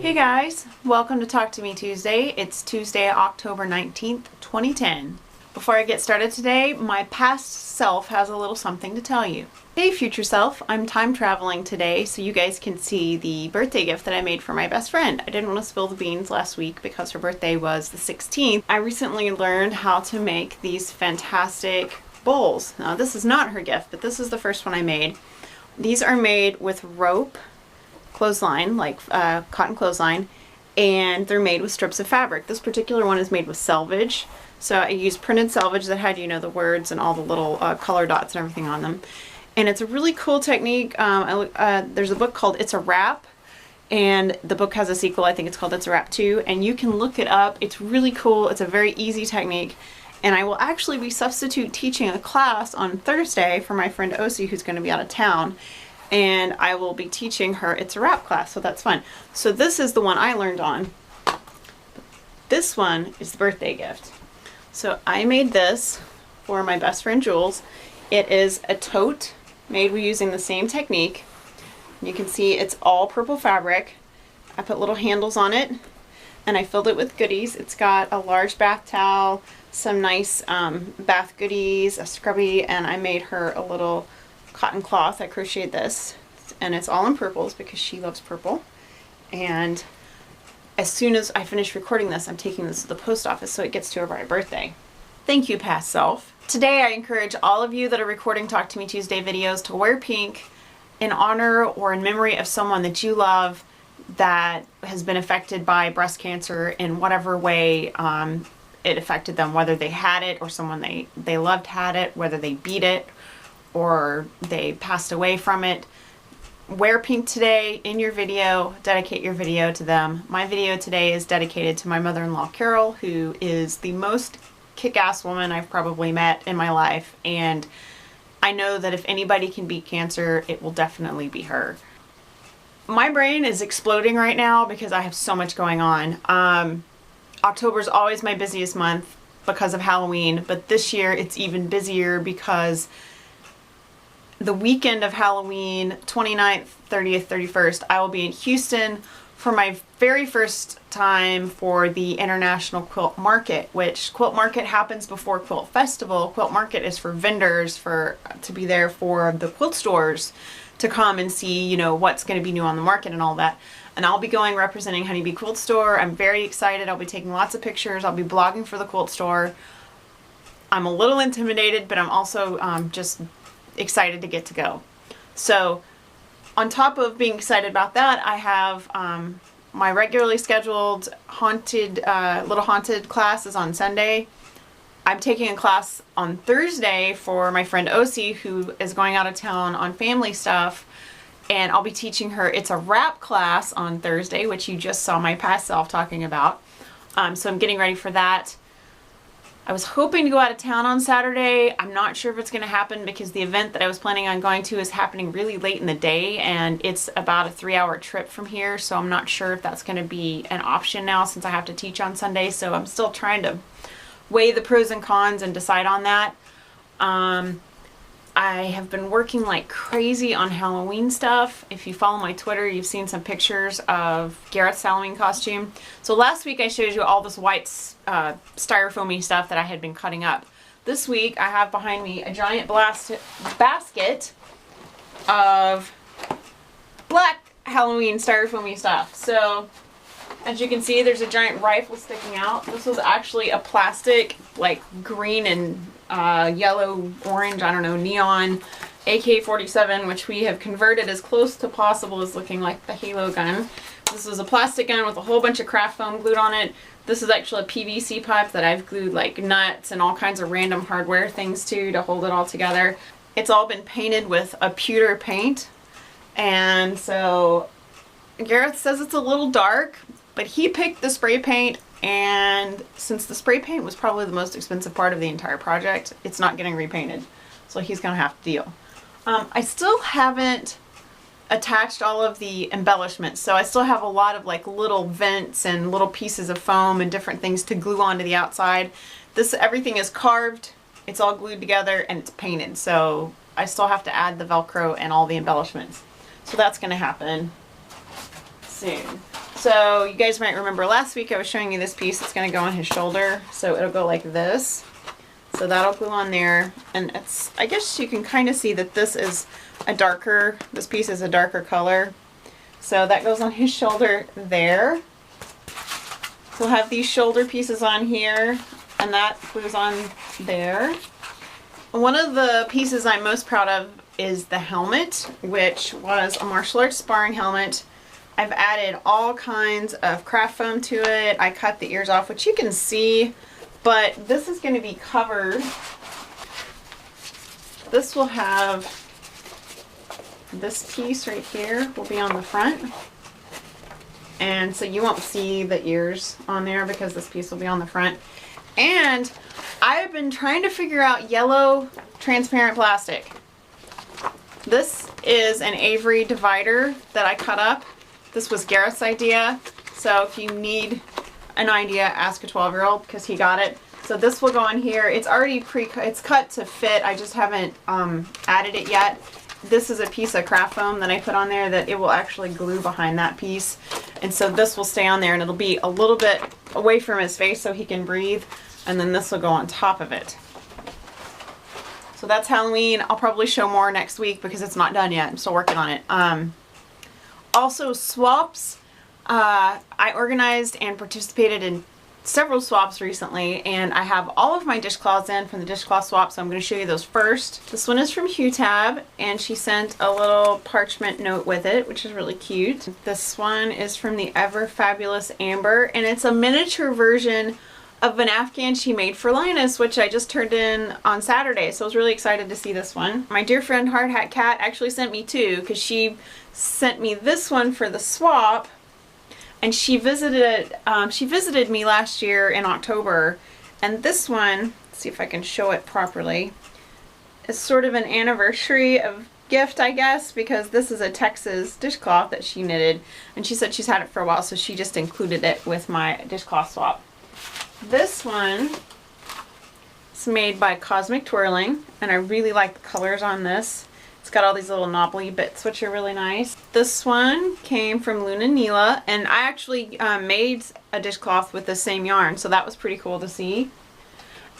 Hey guys, welcome to Talk to Me Tuesday. It's Tuesday, October 19th, 2010. Before I get started today, my past self has a little something to tell you. Hey future self, I'm time traveling today so you guys can see the birthday gift that I made for my best friend. I didn't want to spill the beans last week because her birthday was the 16th. I recently learned how to make these fantastic bowls. Now this is not her gift, but this is the first one I made. These are made with rope, clothesline, like cotton clothesline, and they're made with strips of fabric. This particular one is made with selvage. So I used printed selvage that had, you know, the words and all the little color dots and everything on them. And it's a really cool technique. There's a book called It's a Wrap, and the book has a sequel. I think it's called It's a Wrap 2, and you can look it up. It's really cool. It's a very easy technique. And I will actually be substitute teaching a class on Thursday for my friend Osi, who's going to be out of town. And I will be teaching her It's a Wrap class, so that's fun. So this is the one I learned on. This one is the birthday gift. So I made this for my best friend Jules. It is a tote made using the same technique. You can see it's all purple fabric. I put little handles on it and I filled it with goodies. It's got a large bath towel, some nice bath goodies, a scrubby, and I made her a little cotton cloth. I crocheted this, and it's all in purples because she loves purple. And as soon as I finish recording this, I'm taking this to the post office so it gets to her by her birthday. Thank you, past self. Today I encourage all of you that are recording Talk to Me Tuesday videos to wear pink in honor or in memory of someone that you love that has been affected by breast cancer in whatever way it affected them, whether they had it or someone they loved had it, whether they beat it or they passed away from it. Wear pink today in your video, dedicate your video to them. My video today is dedicated to my mother-in-law Carol, who is the most kick-ass woman I've probably met in my life, and I know that if anybody can beat cancer, it will definitely be her. My brain is exploding right now because I have so much going on. October is always my busiest month because of Halloween, but this year it's even busier because the weekend of Halloween, 29th, 30th, 31st, I will be in Houston for my very first time for the International Quilt Market, which Quilt Market happens before Quilt Festival. Quilt Market is for vendors to be there for the quilt stores to come and see, you know, what's going to be new on the market and all that. And I'll be going representing Honeybee Quilt Store. I'm very excited. I'll be taking lots of pictures. I'll be blogging for the quilt store. I'm a little intimidated, but I'm also just excited to get to go. So on top of being excited about that, I have my regularly scheduled little haunted classes on Sunday. I'm taking a class on Thursday for my friend Osi, who is going out of town on family stuff, and I'll be teaching her It's a Wrap class on Thursday, which you just saw my past self talking about. So I'm getting ready for that. I was hoping to go out of town on Saturday. I'm not sure if it's going to happen because the event that I was planning on going to is happening really late in the day, and it's about a 3-hour trip from here, so I'm not sure if that's going to be an option now since I have to teach on Sunday. So I'm still trying to weigh the pros and cons and decide on that. I have been working like crazy on Halloween stuff. If you follow my Twitter, you've seen some pictures of Garrett's Halloween costume. So last week I showed you all this white styrofoamy stuff that I had been cutting up. This week I have behind me a giant basket of black Halloween styrofoamy stuff. So as you can see, there's a giant rifle sticking out. This was actually a plastic, like green and yellow, orange, I don't know, neon AK-47, which we have converted as close to possible as looking like the Halo gun. This was a plastic gun with a whole bunch of craft foam glued on it. This is actually a PVC pipe that I've glued like nuts and all kinds of random hardware things to hold it all together. It's all been painted with a pewter paint, and so Garrett says it's a little dark, but he picked the spray paint, and since the spray paint was probably the most expensive part of the entire project, it's not getting repainted, so he's gonna have to deal. I still haven't attached all of the embellishments, so I still have a lot of like little vents and little pieces of foam and different things to glue onto the outside. Everything is carved, it's all glued together, and it's painted, so I still have to add the Velcro and all the embellishments. So that's gonna happen soon. So you guys might remember last week I was showing you this piece. It's going to go on his shoulder. So it'll go like this. So that'll glue on there. And it's, I guess you can kind of see that this is a darker, this piece is a darker color. So that goes on his shoulder there. So we'll have these shoulder pieces on here, and that glues on there. One of the pieces I'm most proud of is the helmet, which was a martial arts sparring helmet. I've added all kinds of craft foam to it. I cut the ears off, which you can see, but this is going to be covered. This will have, this piece right here will be on the front. And so you won't see the ears on there because this piece will be on the front. And I've been trying to figure out yellow transparent plastic. This is an Avery divider that I cut up. This was Gareth's idea. So if you need an idea, ask a 12-year-old because he got it. So this will go on here. It's already it's cut to fit. I just haven't added it yet. This is a piece of craft foam that I put on there that it will actually glue behind that piece. And so this will stay on there and it'll be a little bit away from his face so he can breathe. And then this will go on top of it. So that's Halloween. I'll probably show more next week because it's not done yet. I'm still working on it. Also swaps. I organized and participated in several swaps recently, and I have all of my dishcloths in from the dishcloth swap, so I'm going to show you those first. This one is from HughTab, and she sent a little parchment note with it, which is really cute. This one is from the Ever Fabulous Amber, and it's a miniature version of an Afghan she made for Linus, which I just turned in on Saturday, so I was really excited to see this one. My dear friend Hard Hat Cat actually sent me two, because she sent me this one for the swap, and she visited me last year in October, and this one, let's see if I can show it properly, is sort of an anniversary of gift, I guess, because this is a Texas dishcloth that she knitted, and she said she's had it for a while, so she just included it with my dishcloth swap. This one is made by Cosmic Twirling, and I really like the colors on this. It's got all these little knobbly bits, which are really nice. This one came from Luna Neela, and I actually made a dishcloth with the same yarn, so that was pretty cool to see.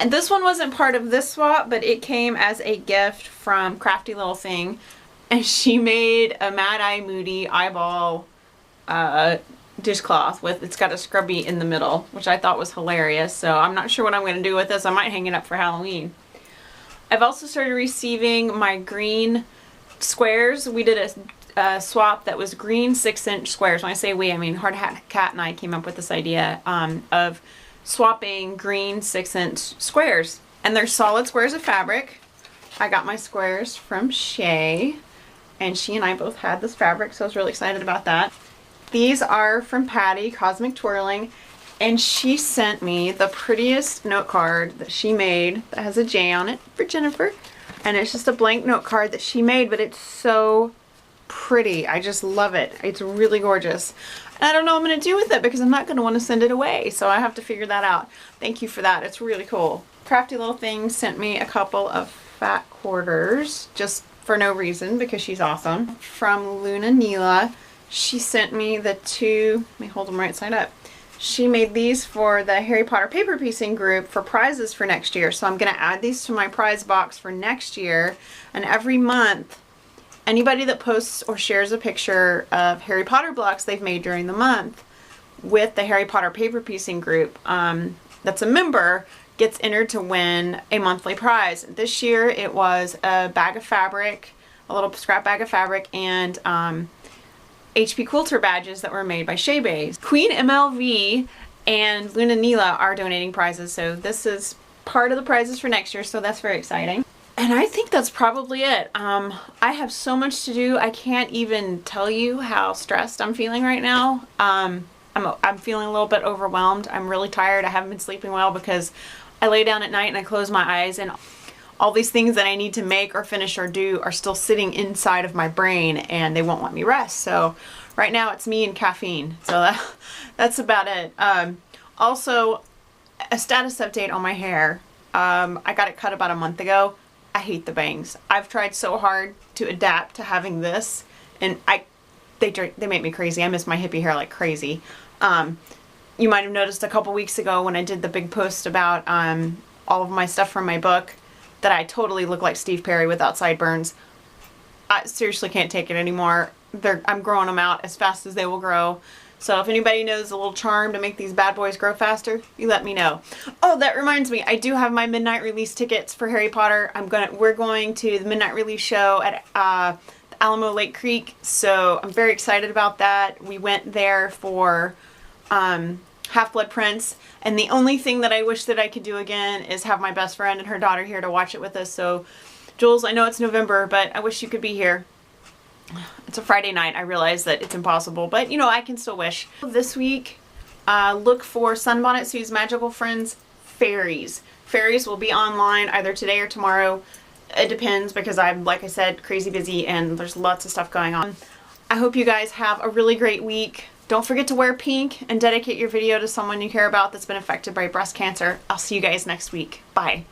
And this one wasn't part of this swap, but it came as a gift from Crafty Little Thing, and she made a Mad Eye Moody eyeball dishcloth with, it's got a scrubby in the middle, which I thought was hilarious, so I'm not sure what I'm going to do with this. I might hang it up for Halloween. I've also started receiving my green squares. We did a swap that was green 6-inch squares. When I say we, I mean Hard Hat Cat and I came up with this idea of swapping green 6-inch squares. And they're solid squares of fabric. I got my squares from Shay, and she and I both had this fabric, so I was really excited about that. These are from Patty, Cosmic Twirling, and she sent me the prettiest note card that she made that has a J on it for Jennifer. And it's just a blank note card that she made, but it's so pretty. I just love it. It's really gorgeous. And I don't know what I'm going to do with it because I'm not going to want to send it away, so I have to figure that out. Thank you for that. It's really cool. Crafty Little Thing sent me a couple of fat quarters just for no reason because she's awesome. From Luna Neela, she sent me the two, let me hold them right side up. She made these for the Harry Potter paper piecing group for prizes for next year. So I'm going to add these to my prize box for next year. And every month, anybody that posts or shares a picture of Harry Potter blocks they've made during the month with the Harry Potter paper piecing group that's a member gets entered to win a monthly prize. This year it was a bag of fabric, a little scrap bag of fabric, and HP Quilter badges that were made by Shea Bays. Queen MLV and Luna Neela are donating prizes, so this is part of the prizes for next year, so that's very exciting. And I think that's probably it. I have so much to do. I can't even tell you how stressed I'm feeling right now. I'm feeling a little bit overwhelmed. I'm really tired. I haven't been sleeping well because I lay down at night and I close my eyes, and all these things that I need to make or finish or do are still sitting inside of my brain and they won't let me rest. So right now it's me and caffeine. So that's about it. Also, a status update on my hair. I got it cut about a month ago. I hate the bangs. I've tried so hard to adapt to having this, and I they make me crazy. I miss my hippie hair like crazy. You might have noticed a couple weeks ago when I did the big post about all of my stuff from my book that I totally look like Steve Perry without sideburns. I seriously can't take it anymore. I'm growing them out as fast as they will grow. So if anybody knows a little charm to make these bad boys grow faster, you let me know. Oh, that reminds me, I do have my midnight release tickets for Harry Potter. We're going to the midnight release show at Alamo Lake Creek, so I'm very excited about that. We went there for Half-Blood Prince, and the only thing that I wish that I could do again is have my best friend and her daughter here to watch it with us. So Jules, I know it's November, but I wish you could be here. It's a Friday night. I realize that it's impossible, but you know, I can still wish. This week, look for Sunbonnet Sue's Magical Friends Fairies. Fairies will be online either today or tomorrow. It depends because I'm, like I said, crazy busy and there's lots of stuff going on. I hope you guys have a really great week. Don't forget to wear pink and dedicate your video to someone you care about that's been affected by breast cancer. I'll see you guys next week. Bye.